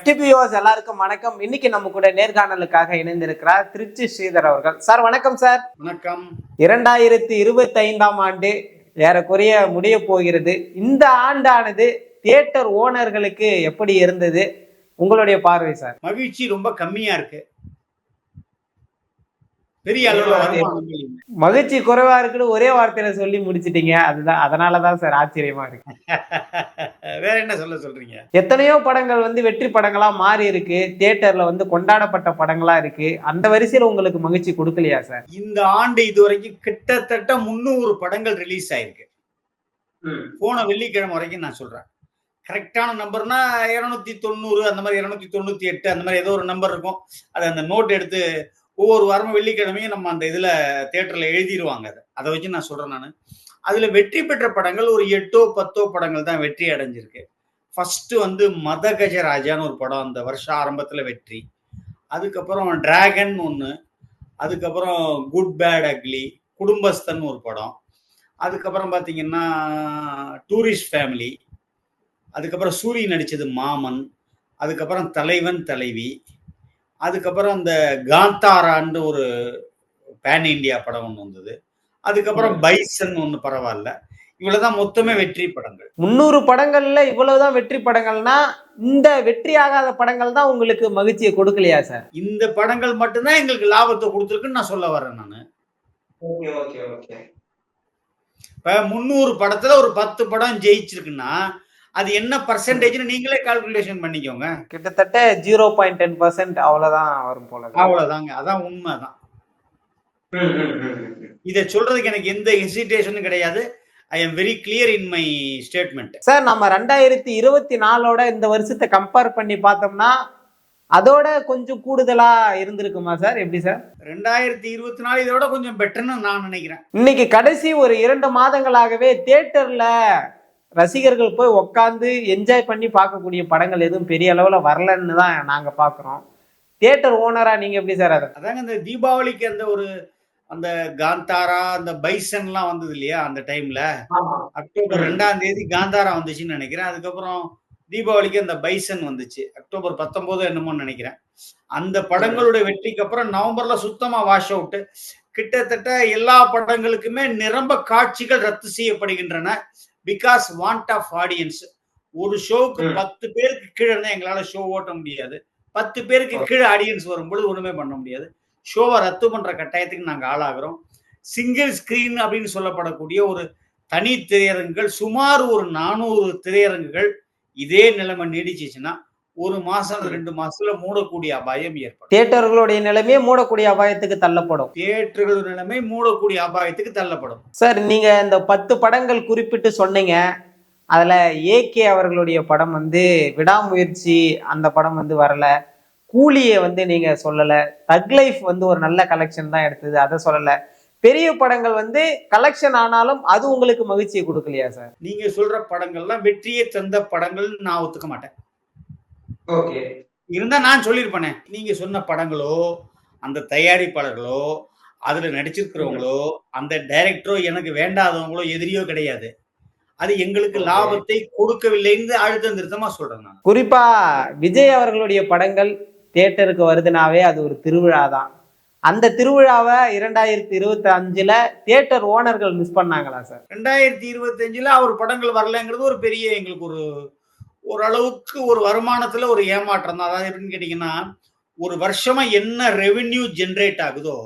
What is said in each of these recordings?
FTPOs எல்லாருக்கும் வணக்கம். இன்னைக்கு நம்ம கூட நேர்காணலுக்காக இணைந்திருக்கிறார் திருச்சி ஸ்ரீதர் அவர்கள். சார் வணக்கம் சார். வணக்கம். 2025ஆம் ஆண்டு ஏறக்குறைய முடிய போகிறது. இந்த ஆண்டானது தியேட்டர் ஓனர்களுக்கு எப்படி இருந்தது உங்களுடைய பார்வை சார்? மகிழ்ச்சி ரொம்ப கம்மியா இருக்கு. பெரிய அளவுல மகிழ்ச்சி குறைவா இருக்குன்னு ஒரே வார்த்தையில சொல்லி முடிச்சிட்டீங்க. அதனாலதான் சார் ஆச்சரியமா இருக்கு. வேற என்ன சொல்றீங்க? எத்தனையோ படங்கள் வெற்றி படங்களா மாறி இருக்கு, தியேட்டர்ல கொண்டாடப்பட்ட படங்களா இருக்கு. அந்த வரிசையில உங்களுக்கு மகிழ்ச்சி கொடுக்கலையா சார்? இந்த ஆண்டு இதுவரைக்கும் கிட்டத்தட்ட 300 படங்கள் ரிலீஸ் ஆயிருக்கு. போன வெள்ளிக்கிழமை வரைக்கும் நான் சொல்றேன். கரெக்டான நம்பர்னா 290 அந்த மாதிரி 298 அந்த மாதிரி ஏதோ ஒரு நம்பர் இருக்கும். அது அந்த நோட் எடுத்து ஒவ்வொரு வாரமும் வெள்ளிக்கிழமையும் நம்ம அந்த இதுல தியேட்டர்ல எழுதிடுவாங்க. அதை வச்சு நான் சொல்றேன். நான் அதுல வெற்றி பெற்ற படங்கள் ஒரு 8-10 படங்கள் தான் வெற்றி அடைஞ்சிருக்கு. ஃபர்ஸ்ட் மதகஜராஜான்னு ஒரு படம் அந்த வருஷம் ஆரம்பத்துல வெற்றி. அதுக்கப்புறம் டிராகன் ஒன்று, அதுக்கப்புறம் குட் பேட் அக்லி, குடும்பஸ்தன் ஒரு படம், அதுக்கப்புறம் பாத்தீங்கன்னா டூரிஸ்ட் ஃபேமிலி, அதுக்கப்புறம் சூரி நடிச்சது மாமன், அதுக்கப்புறம் தலைவன் தலைவி, அதுக்கப்புறம் அந்த காந்தாரான்னு ஒரு பேன் இண்டியா படம் ஒன்று வந்தது, அதுக்கப்புறம் பைசன் ஒன்று. பரவாயில்ல, இவ்வளவுதான் மொத்தமே வெற்றி படங்கள். 300 படங்கள்ல இவ்வளவுதான் வெற்றி படங்கள்னா இந்த வெற்றி ஆகாத படங்கள் தான் உங்களுக்கு மகிழ்ச்சியை கொடுக்கலையா சார்? இந்த படங்கள் மட்டும்தான் எங்களுக்கு லாபத்தை கொடுத்துருக்குன்னு நான் சொல்ல வரேன். நான் இப்ப 300 படத்துல ஒரு 10 படம் ஜெயிச்சிருக்குன்னா அது என்ன பர்சன்டேஜ்னு நீங்களே கால்குலேஷன் பண்ணிக்கோங்க. கிட்டத்தட்ட 0.10% அவ்வளவுதான் வரும் போல. அவ்வளவுதாங்க, அதான் உண்மைதான். இதை சொல்றதுக்கு எனக்கு எந்த ஹெசிடேஷனும் கிடையாது. I am very clear in my statement. Sir, நம்ம 2024ஓட இந்த வருஷத்தை கம்பேர் பண்ணி பார்த்தோம்னா அதோட கொஞ்சம் கூடுதலா இருந்திருக்குமா சார்? எப்படி சார்? 2024 இதோட கொஞ்சம் பெட்டர்னு நான் நினைக்கிறேன். இன்னைக்கு கடைசி ஒரு 2 மாதங்களாகவே தியேட்டர்ல ரசிகர்கள் போய் உட்காந்து என்ஜாய் பண்ணி பார்க்கக்கூடிய படங்கள் எதுவும் பெரிய அளவுல வரலன்னு தான் நாங்க பாக்குறோம். தியேட்டர் ஓனரா நீங்க எப்படி சார்? அதாங்க இந்த தீபாவளிக்கு அந்த காந்தாரா, அந்த பைசன்லாம் வந்தது இல்லையா அந்த டைம்ல, அக்டோபர் 2ஆம் தேதி காந்தாரா வந்துச்சுன்னு நினைக்கிறேன். அதுக்கப்புறம் தீபாவளிக்கு அந்த பைசன் வந்துச்சு, அக்டோபர் 19 என்னமோ நினைக்கிறேன். அந்த படங்களுடைய வெற்றிக்கு அப்புறம் நவம்பர்ல சுத்தமா வாஷ் அவுட். கிட்டத்தட்ட எல்லா படங்களுக்குமே நிரம்ப காட்சிகள் ரத்து செய்யப்படுகின்றன. Because want of audience. ஒரு ஷோவுக்கு 10 பேருக்கு கீழே இருந்தா எங்களால ஷோ ஓட்ட முடியாது. 10 பேருக்கு கீழே ஆடியன்ஸ் வரும்பொழுது ஒண்ணுமே பண்ண முடியாது. ஷோவை ரத்து பண்ற கட்டாயத்துக்கு நாங்க ஆளாகிறோம். சிங்கிள் ஸ்கிரீன் அப்படின்னு சொல்லப்படக்கூடிய ஒரு தனி திரையரங்குகள், சுமார் ஒரு 400 திரையரங்குகள் இதே நிலைமை நீடிச்சுச்சுன்னா 1 மாசம் 2 மாசத்துல மூடக்கூடிய அபாயம் ஏற்படும். தியேட்டர்களுடைய நிலைமையே மூடக்கூடிய அபாயத்துக்கு தள்ளப்படும். தியேட்டர்கள் நிலைமை மூடக்கூடிய அபாயத்துக்கு தள்ளப்படும். சார், நீங்க இந்த 10 படங்கள் குறிப்பிட்டு சொன்னீங்க. அதுல AK அவர்களுடைய படம் விடாமுயற்சி, அந்த படம் வரல. கூலியை நீங்க சொல்லல. தக் லைஃப் ஒரு நல்ல கலெக்ஷன் தான் எடுத்தது, அதை சொல்லல. பெரிய படங்கள் கலெக்ஷன் ஆனாலும் அது உங்களுக்கு மகிழ்ச்சியை கொடுக்கலையா சார்? நீங்க சொல்ற படங்கள்லாம் வெற்றியை தந்த படங்கள் நான் ஒத்துக்க மாட்டேன். ஓகே, இருந்தா நான் சொல்லியிருப்பேனே. நீங்க சொன்ன படங்களோ, அந்த தயாரிப்பாளர்களோ, அதுல நடிச்சிருக்கிறவங்களோ, அந்த டைரக்டரோ எனக்கு வேண்டாதவங்களோ எதிரியோ கிடையாது. அது எங்களுக்கு லாபத்தை கொடுக்கவில்லைன்னு அழுத்தம் திருத்தமா சொல்றேன் நான். குறிப்பா விஜய் அவர்களுடைய படங்கள் தியேட்டருக்கு வருதுனாவே அது ஒரு திருவிழா தான். அந்த திருவிழாவை 2025ல தியேட்டர் ஓனர்கள் மிஸ் பண்ணாங்களா சார்? 2025ல அவர் படங்கள் வரலங்கிறது ஒரு பெரிய எங்களுக்கு ஓரளவுக்கு ஒரு வருமானத்துல ஒரு ஏமாற்றம் தான். அதாவது எப்படின்னு கேட்டீங்கன்னா, ஒரு வருஷமா என்ன ரெவென்யூ ஜென்ரேட் ஆகுதோ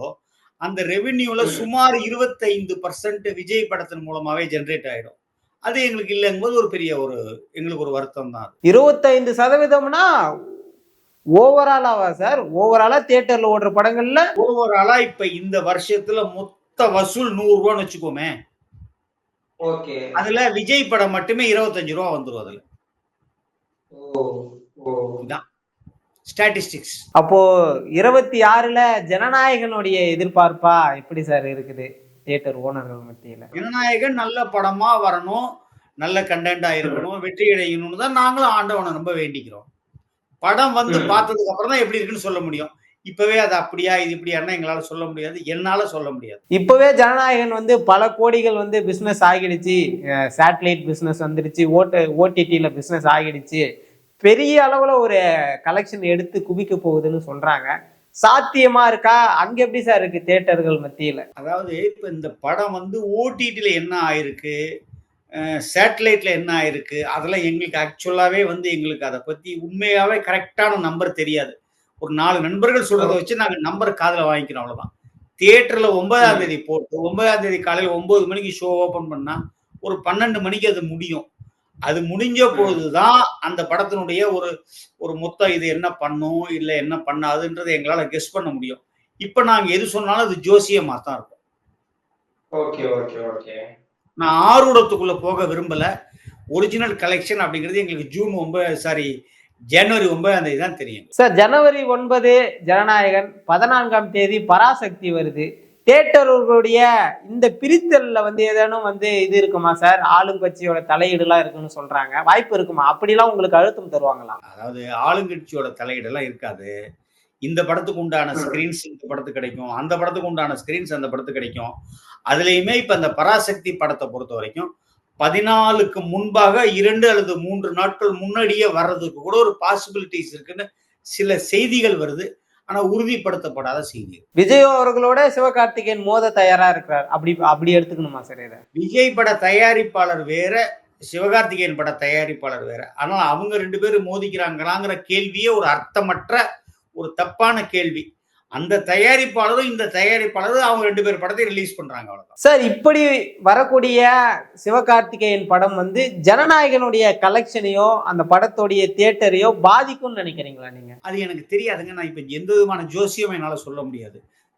அந்த ரெவென்யூல சுமார் 25% விஜய் படத்தின் மூலமாவே ஜென்ரேட் ஆயிடும். அது எங்களுக்கு இல்லைங்கும்போது ஒரு பெரிய எங்களுக்கு ஒரு வருத்தம் தான். 25%னா ஓவராலாவா சார்? ஓவராலா தியேட்டர்ல ஓடுற படங்கள்ல ஓவராலா இப்ப இந்த வருஷத்துல மொத்த வசூல் 100 ரூபான்னு வச்சுக்கோமே. ஓகே, அதுல விஜய் படம் மட்டுமே 25 ரூபா வந்துரும். அதுல ஸ்டாட்டிஸ்டிக்ஸ். அப்போ 26ல ஜனநாயகனுடைய எதிர்பார்ப்பா எப்படி சார் இருக்குது தியேட்டர் ஓனர்கள் மத்தியில? ஜனநாயகன் நல்ல படமா வரணும், நல்ல கண்டென்ட்டா இருக்கணும், வெற்றி அடையணும்னு தான் நாங்களும் ஆண்டவனை ரொம்ப வேண்டிக்கிறோம். படம் பார்த்ததுக்கு அப்புறம் தான் எப்படி இருக்குன்னு சொல்ல முடியும். இப்பவே அது அப்படியா இது இப்படியானா எங்களால சொல்ல முடியாது, என்னால சொல்ல முடியாது. இப்பவே ஜனநாயகன் பல கோடிகள் பிசினஸ் ஆகிடுச்சு, சேட்டலைட் பிசினஸ் வந்துடுச்சு, OTTல பிசினஸ் ஆகிடுச்சு, பெரிய அளவுல ஒரு கலெக்ஷன் எடுத்து குவிக்க போகுதுன்னு சொல்றாங்க. சாத்தியமா இருக்கா? அங்க எப்படி சார் இருக்கு தியேட்டர்கள் மத்தியில? அதாவது இப்ப இந்த படம் வந்து ஓடிடில என்ன ஆயிருக்கு, சேட்டலைட்ல என்ன ஆயிருக்கு, அதெல்லாம் எங்களுக்கு ஆக்சுவலாவே வந்து எங்களுக்கு அத பத்தி உண்மையாவே கரெக்ட்டான நம்பர் தெரியாது. ஒரு 4 நண்பர்கள் சொல்றத வச்சு நாங்க நம்பர் காதுல வாங்கிக்கிறோம் அவ்வளவுதான். தியேட்டர்ல 9ஆம் தேதி போட்டு 9ஆம் தேதி காலையில 9 மணிக்கு ஷோ ஓப்பன் பண்ணா, ஒரு 12 மணிக்கு அது முடியும். அது முடிஞ்ச பொழுதுதான் அந்த படத்தினுடைய ஒரு ஒரு மொத்தம் இது என்ன பண்ணும், இல்ல என்ன பண்ணாதுன்றத எங்களால கெஸ் பண்ண முடியும். இப்ப நாங்க எது சொன்னாலும் அது ஜோசியமா தான் இருக்கும். Okay, okay, okay. நான் ஆரூடத்துக்குள்ள போக விரும்பல. ஒரிஜினல் கலெக்ஷன் அப்படிங்கிறது எங்களுக்கு ஜனவரி 9ஆம் தேதி தான் தெரியும். சார் ஜனவரி 9 ஜனநாயகன், 14ஆம் தேதி பராசக்தி வருது. தியேட்டர்களுடைய இந்த பிரித்தல்ல வந்து ஏதேனும் வந்து இது இருக்குமா சார்? ஆளுங்கட்சியோட தலையீடுலாம் இருக்குன்னு சொல்றாங்க. வாய்ப்பு இருக்குமா? அப்படிலாம் உங்களுக்கு அழுத்தம் தருவாங்களா? அதாவது ஆளுங்கட்சியோட தலையீடெல்லாம் இருக்காது. இந்த படத்துக்கு உண்டான ஸ்கிரீன்ஸ் இந்த படத்துக்கு கிடைக்கும். அந்த படத்துக்கு உண்டான ஸ்கிரீன்ஸ் அந்த படத்துக்கு கிடைக்கும். அதுலயுமே இப்ப அந்த பராசக்தி படத்த பொறுத்தவரைக்கும் 14க்கு முன்பாக 2 அல்லது 3 நாட்கள் முன்னாடியே வர்றதுக்கு கூட ஒரு பாசிபிலிட்டீஸ் இருக்குன்னு சில செய்திகள் வருது. ஆனா உறுதிப்படுத்தப்படாத செய்தி. விஜய் அவர்களோட சிவகார்த்திகேயன் மோத தயாரா இருக்கிறார். அப்படி அப்படி எடுத்துக்கணுமா சார் இத? விஜய் பட தயாரிப்பாளர் வேற, சிவகார்த்திகேயன் பட தயாரிப்பாளர் வேற. ஆனா அவங்க 2 பேரும் மோதிக்கிறாங்களாங்கிற கேள்வியே ஒரு அர்த்தமற்ற ஒரு தப்பான கேள்வி. அந்த தயாரிப்பாளரும் இந்த தயாரிப்பாளரும் அவங்க 2 பேர் படத்தையும் ரிலீஸ் பண்றாங்க அவ்வளவுதான். சார் இப்படி வரக்கூடிய சிவகார்த்திகேயன் படம் வந்து ஜனநாயகனுடைய கலெக்ஷனையோ அந்த படத்துடைய தியேட்டரையோ பாதிக்கும்னு நினைக்கிறீங்களா நீங்க? அது எனக்கு தெரியாதுங்க. நான் இப்ப எந்த விதமான ஜோசியம் என்னால சொல்ல முடியாது.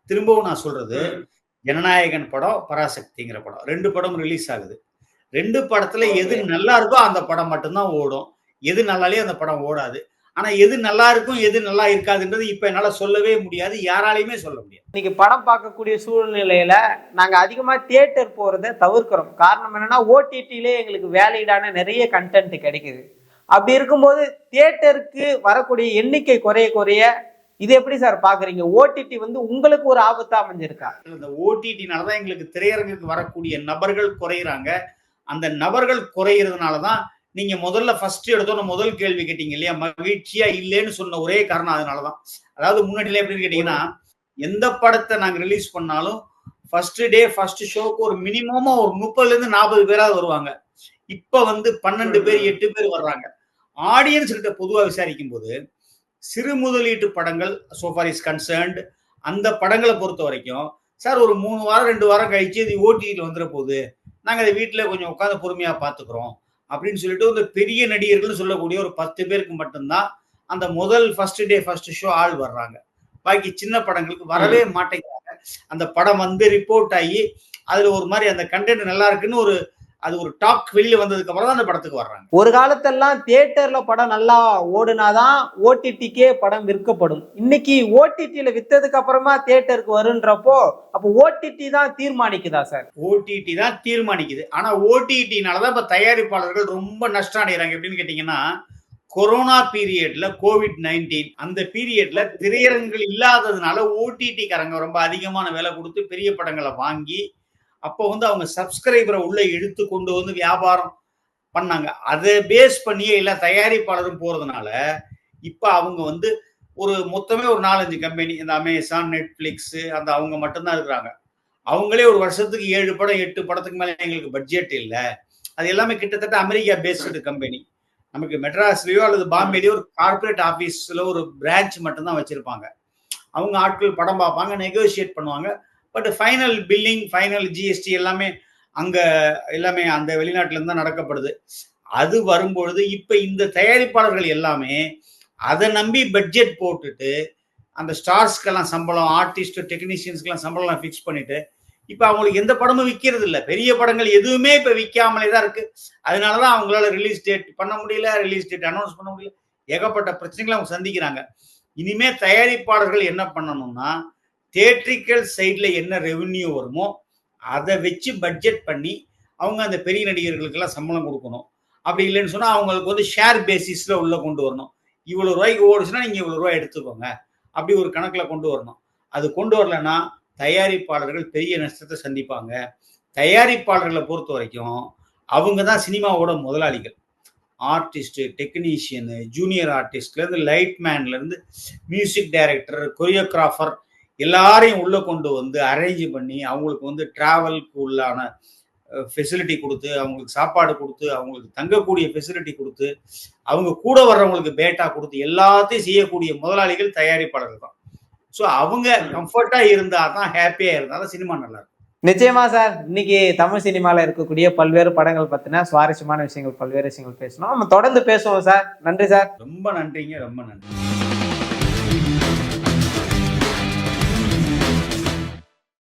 திரும்பவும் நான் சொல்றது, ஜனநாயகன் படம், பராசக்திங்கிற படம். 2 படம் ரிலீஸ் ஆகுது. 2 படத்துல எது நல்லா இருக்கோ அந்த படம் மட்டும்தான் ஓடும். எது நல்லாலையோ அந்த படம் ஓடாது. ஆனா எது நல்லா இருக்கும், எது நல்லா இருக்காதுன்றது இப்ப என்னால சொல்லவே முடியாது. யாராலையுமே சொல்ல முடியாது. இன்னைக்கு படம் பார்க்கக்கூடிய சூழ்நிலையில நாங்க அதிகமா தியேட்டர் போறதை தவிர்க்கிறோம். காரணம் என்னன்னா ஓடிடிலே எங்களுக்கு வேலிடான நிறைய கண்டென்ட் கிடைக்குது. அப்படி இருக்கும்போது தியேட்டருக்கு வரக்கூடிய எண்ணிக்கை குறைய குறைய இது எப்படி சார் பாக்குறீங்க? ஓடிடி வந்து உங்களுக்கு ஒரு ஆபத்தா அமைஞ்சிருக்கா? இந்த ஓடிடினாலதான் எங்களுக்கு திரையரங்குக்கு வரக்கூடிய நபர்கள் குறையிறாங்க. அந்த நபர்கள் குறையிறதுனாலதான் நீங்க முதல்ல ஃபர்ஸ்ட் எடுத்தோன்னு முதல் கேள்வி கேட்டீங்க இல்லையா, மகிழ்ச்சியா இல்லைன்னு சொன்ன ஒரே காரணம் அதனாலதான். அதாவது முன்னாடியில எப்படின்னு கேட்டீங்கன்னா, எந்த படத்தை நாங்க ரிலீஸ் பண்ணாலும் ஃபர்ஸ்ட் டே ஃபர்ஸ்ட் ஷோக்கு ஒரு மினிமமா ஒரு 30ல இருந்து 40 பேராவது வருவாங்க. இப்ப வந்து 12 பேர் 8 பேர் வர்றாங்க. ஆடியன்ஸ் கிட்ட பொதுவா விசாரிக்கும் போது சிறு முதலீட்டு படங்கள் சோஃபார் இஸ் கன்சர்ன்ட் அந்த படங்களை பொறுத்த வரைக்கும் சார் ஒரு 3 வாரம் 2 வாரம் கழிச்சு இது ஓடிடியில் வந்துட போகுது, நாங்க அதை வீட்டுல கொஞ்சம் உட்காந்து பொறுமையா பாத்துக்கிறோம் அப்படின்னு சொல்லிட்டு இந்த பெரிய நடிகர்கள் சொல்லக்கூடிய ஒரு 10 பேருக்கு மட்டும்தான் அந்த முதல் ஃபர்ஸ்ட் டே ஃபர்ஸ்ட் ஷோ ஆள் வர்றாங்க. பாக்கி சின்ன படங்களுக்கு வரவே மாட்டேங்கிறாங்க. அந்த படம் வந்து ரிப்போர்ட் ஆகி அதுல ஒரு மாதிரி அந்த கண்டென்ட் நல்லா இருக்குன்னு அது ஒரு டாக் வெளியில வந்ததுக்கு அப்புறம் தான் அந்த படத்துக்கு வர்றாங்க. ஒரு காலத்தெல்லாம் தியேட்டர்ல படம் நல்லா ஓடுனாதான் ஓடிடிக்கே படம் விற்கப்படும். இன்னைக்கு ஓடிடியில வித்ததுக்கு அப்புறமா தியேட்டருக்கு வருன்றப்போ அப்போ ஓடிடி தான் தீர்மானிக்குதா சார்? ஓடிடி தான் தீர்மானிக்குது. ஆனா ஓடிடினாலதான் இப்ப தயாரிப்பாளர்கள் ரொம்ப நஷ்டம் அடைகிறாங்க. எப்படின்னு கேட்டீங்கன்னா, கொரோனா பீரியட்ல COVID-19 அந்த பீரியட்ல திரையரங்குகள் இல்லாததுனால ஓடிடி காரங்க ரொம்ப அதிகமான விலை கொடுத்து பெரிய படங்களை வாங்கி அப்போ வந்து அவங்க சப்ஸ்கிரைபரை உள்ள இழுத்து கொண்டு வந்து வியாபாரம் பண்ணாங்க. அதை பேஸ் பண்ணியே எல்லா தயாரிப்பாளரும் போறதுனால இப்ப அவங்க வந்து ஒரு மொத்தமே ஒரு 4-5 கம்பெனி, இந்த அமேசான், நெட்ஃபிளிக்ஸ் அந்த அவங்க மட்டும்தான் இருக்கிறாங்க. அவங்களே ஒரு வருஷத்துக்கு 7 படம் 8 படத்துக்கு மேல எங்களுக்கு பட்ஜெட் இல்ல. அது எல்லாமே கிட்டத்தட்ட அமெரிக்கா பேஸ்டு கம்பெனி. நமக்கு மெட்ராஸ்லயோ அல்லது பாம்பேலயோ ஒரு கார்பரேட் ஆபீஸ்ல ஒரு பிரான்ச் மட்டும்தான் வச்சிருப்பாங்க. அவங்க ஆட்கள் படம் பார்ப்பாங்க, நெகோசியேட் பண்ணுவாங்க. But final billing, final GST எல்லாமே அங்க எல்லாமே அந்த வெளிநாட்டுல இருந்து தான் நடக்கப்படுது. அது வரும்பொழுது இப்ப இந்த தயாரிப்பாளர்கள் எல்லாமே அதை நம்பி பட்ஜெட் போட்டுட்டு அந்த ஸ்டார்ஸ்க்கெல்லாம் சம்பளம், ஆர்டிஸ்ட் டெக்னீஷியன்ஸ்க்கெல்லாம் சம்பளம் ஃபிக்ஸ் பண்ணிட்டு இப்ப அவங்களுக்கு எந்த படமும் விற்கிறது இல்லை. பெரிய படங்கள் எதுவுமே இப்ப விற்காமலே தான் இருக்கு. அதனாலதான் அவங்களால ரிலீஸ் டேட் பண்ண முடியல, ரிலீஸ் டேட் அனௌன்ஸ் பண்ண முடியல. ஏகப்பட்ட பிரச்சனைகளை அவங்க சந்திக்கிறாங்க. இனிமே தயாரிப்பாளர்கள் என்ன பண்ணணும்னா, தியேட்ரிக்கல் சைட்ல என்ன ரெவென்யூ வருமோ அதை வச்சு பட்ஜெட் பண்ணி அவங்க அந்த பெரிய நடிகர்களுக்கு எல்லாம் சம்பளம் கொடுக்கணும். அப்படி இல்லைன்னு சொன்னா அவங்களுக்கு வந்து ஷேர் பேசிஸ்ல உள்ள கொண்டு வரணும். இவ்வளவு ரூபாய்க்கு ஓடுச்சுன்னா நீங்க இவ்வளவு ரூபாய் எடுத்துக்கோங்க, அப்படி ஒரு கணக்குல கொண்டு வரணும். அது கொண்டு வரலன்னா தயாரிப்பாளர்கள் பெரிய நஷ்டத்தை சந்திப்பாங்க. தயாரிப்பாளர்களை பொறுத்த வரைக்கும் அவங்க தான் சினிமாவோட முதலாளிகள். ஆர்டிஸ்ட், டெக்னீஷியனு, ஜூனியர் ஆர்டிஸ்ட்லேருந்து லைட் மேன்லேருந்து மியூசிக் டைரக்டர், கொரியோகிராஃபர் எல்லாரையும் உள்ள கொண்டு வந்து அரேஞ்ச் பண்ணி அவங்களுக்கு வந்து டிராவலுக்கு உள்ளான ஃபெசிலிட்டி கொடுத்து, அவங்களுக்கு சாப்பாடு கொடுத்து, அவங்களுக்கு தங்கக்கூடிய ஃபெசிலிட்டி கொடுத்து, அவங்க கூட வர்றவங்களுக்கு பேட்டா கொடுத்து எல்லாத்தையும் செய்யக்கூடிய முதலாளிகள் தயாரிப்பாளர்கள் தான். ஸோ அவங்க கம்ஃபர்ட்டா இருந்தா தான், ஹாப்பியா இருந்தா தான் சினிமா நல்லா இருக்கும். நிச்சயமா சார். இன்னைக்கு தமிழ் சினிமால இருக்கக்கூடிய பல்வேறு படங்கள் பத்தின சுவாரஸ்யமான விஷயங்கள், பல்வேறு விஷயங்கள் பேசணும். நம்ம தொடர்ந்து பேசுவோம் சார். நன்றி சார். ரொம்ப நன்றிங்க, ரொம்ப நன்றி.